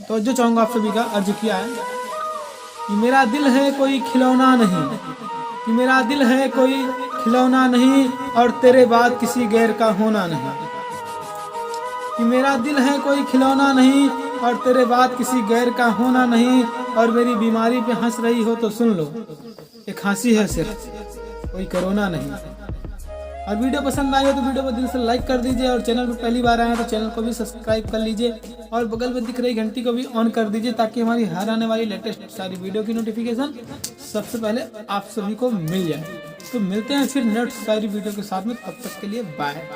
तो जो चाहूँगा आप सभी का अर्ज किया है कि मेरा दिल है कोई खिलौना नहीं, कि मेरा दिल है कोई खिलौना नहीं और तेरे बाद किसी गैर का होना नहीं, कि मेरा दिल है कोई खिलौना नहीं और तेरे बाद किसी गैर का होना नहीं, और मेरी बीमारी पे हंस रही हो तो सुन लो, एक हंसी है सिर्फ, कोई कोरोना नहीं। और वीडियो पसंद आई हो तो वीडियो को दिल से लाइक कर दीजिए, और चैनल पर पहली बार आए हैं तो चैनल को भी सब्सक्राइब कर लीजिए, और बगल में दिख रही घंटी को भी ऑन कर दीजिए, ताकि हमारी हर आने वाली लेटेस्ट सारी वीडियो की नोटिफिकेशन सबसे पहले आप सभी को मिल जाए। तो मिलते हैं फिर नेक्स्ट सारी वीडियो के साथ में, तब तक के लिए बाय।